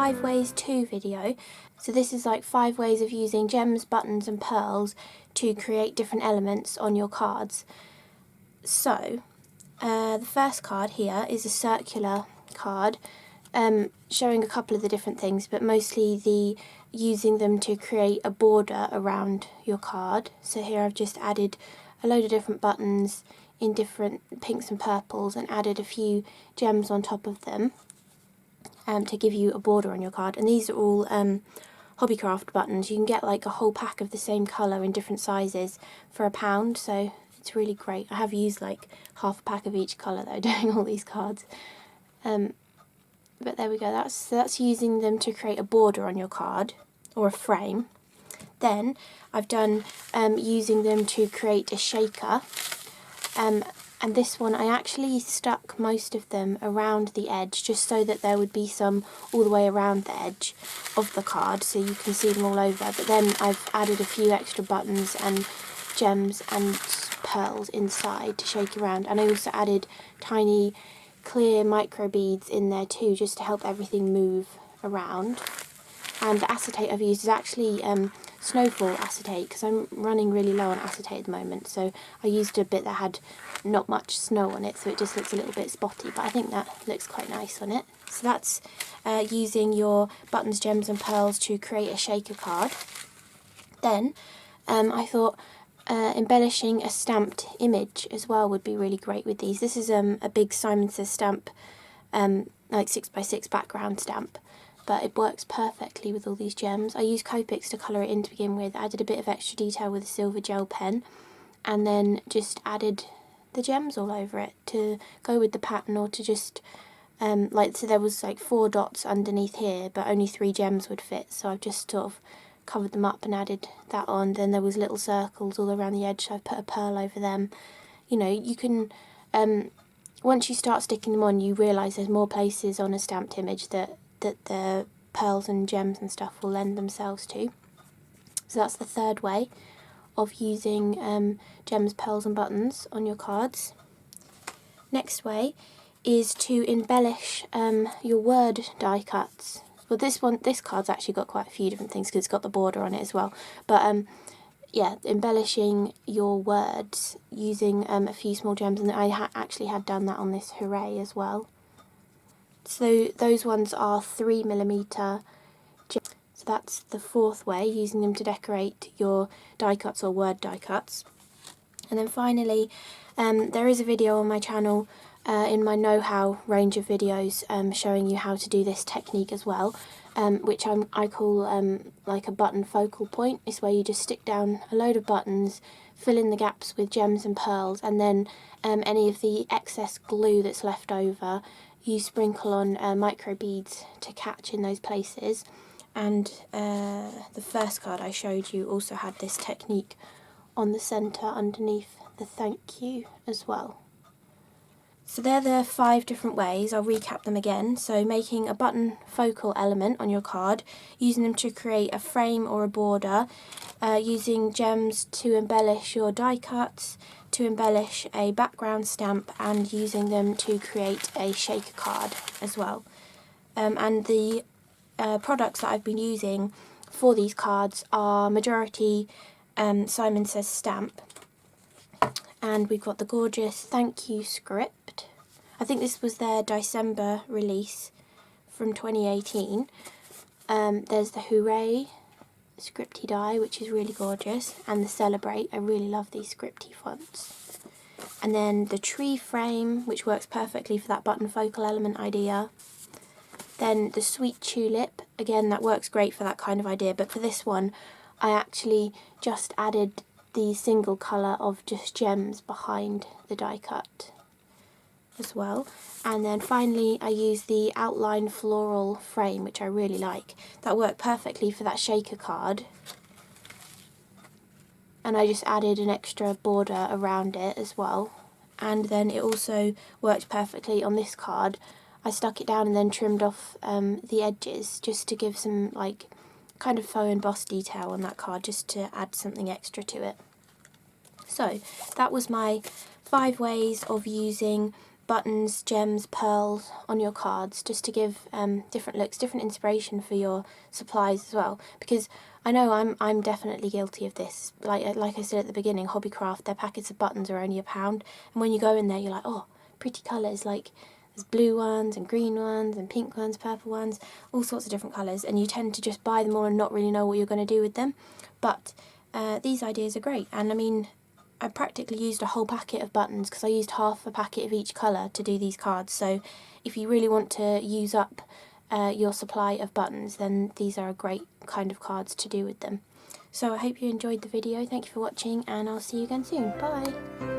5 ways to video. So this is like 5 ways of using gems, buttons and pearls to create different elements on your cards. So the first card here is a circular card showing a couple of the different things, but mostly the using them to create a border around your card. So here I've just added a load of different buttons in different pinks and purples and added a few gems on top of them to give you a border on your card. And these are all Hobbycraft buttons. You can get like a whole pack of the same colour in different sizes for £1, so it's really great. I have used like half a pack of each colour though doing all these cards. But there we go, that's using them to create a border on your card or a frame. Then I've done using them to create a shaker, and this one I actually stuck most of them around the edge just so that there would be some all the way around the edge of the card so you can see them all over, but then I've added a few extra buttons and gems and pearls inside to shake around, and I also added tiny clear micro beads in there too just to help everything move around. And the acetate I've used is actually snowfall acetate because I'm running really low on acetate at the moment, so I used a bit that had not much snow on it, so it just looks a little bit spotty, but I think that looks quite nice on it. So that's using your buttons, gems and pearls to create a shaker card. Then I thought embellishing a stamped image as well would be really great with these. This is a big Simon Says stamp, like 6x6 background stamp, but it works perfectly with all these gems. I used Copics to colour it in to begin with, added a bit of extra detail with a silver gel pen, and then just added the gems all over it to go with the pattern, or to just like, so there was like 4 dots underneath here but only 3 gems would fit, so I've just sort of covered them up and added that on. Then there was little circles all around the edge, so I've put a pearl over them. You know, you can once you start sticking them on, you realise there's more places on a stamped image that the pearls and gems and stuff will lend themselves to. So that's the third way of using gems, pearls and buttons on your cards. Next way is to embellish your word die cuts. Well, this card's actually got quite a few different things because it's got the border on it as well. But yeah, embellishing your words using a few small gems, and I actually had done that on this HOORAY as well. So those ones are 3mm gems. So that's the fourth way, using them to decorate your die cuts or word die cuts. And then finally, there is a video on my channel in my know-how range of videos showing you how to do this technique as well, which I call like a button focal point. It's where you just stick down a load of buttons, fill in the gaps with gems and pearls, and then any of the excess glue that's left over you sprinkle on micro beads to catch in those places. And the first card I showed you also had this technique on the centre underneath the thank you as well. So they're the 5 different ways. I'll recap them again. So making a button focal element on your card, using them to create a frame or a border, using gems to embellish your die cuts, to embellish a background stamp, and using them to create a shaker card as well. And the products that I've been using for these cards are majority Simon Says stamp, and we've got the gorgeous thank you script. I think this was their December release from 2018. There's the HOORAY scripty die, which is really gorgeous, and the Celebrate. I really love these scripty fonts. And then the tree frame, which works perfectly for that button focal element idea. Then the sweet tulip, again that works great for that kind of idea, but for this one I actually just added the single colour of just gems behind the die cut as well. And then finally I used the outline floral frame, which I really like. That worked perfectly for that shaker card, and I just added an extra border around it as well. And then it also worked perfectly on this card. I stuck it down and then trimmed off the edges just to give some like kind of faux embossed detail on that card, just to add something extra to it. So that was my 5 ways of using buttons, gems, pearls on your cards, just to give different looks, different inspiration for your supplies as well. Because I know I'm definitely guilty of this. Like I said at the beginning, Hobbycraft, their packets of buttons are only £1, and when you go in there, you're like, oh, pretty colours, like there's blue ones and green ones and pink ones, purple ones, all sorts of different colours, and you tend to just buy them all and not really know what you're going to do with them. But these ideas are great, and I mean, I practically used a whole packet of buttons because I used half a packet of each colour to do these cards. So if you really want to use up your supply of buttons, then these are a great kind of cards to do with them. So I hope you enjoyed the video. Thank you for watching, and I'll see you again soon. Bye!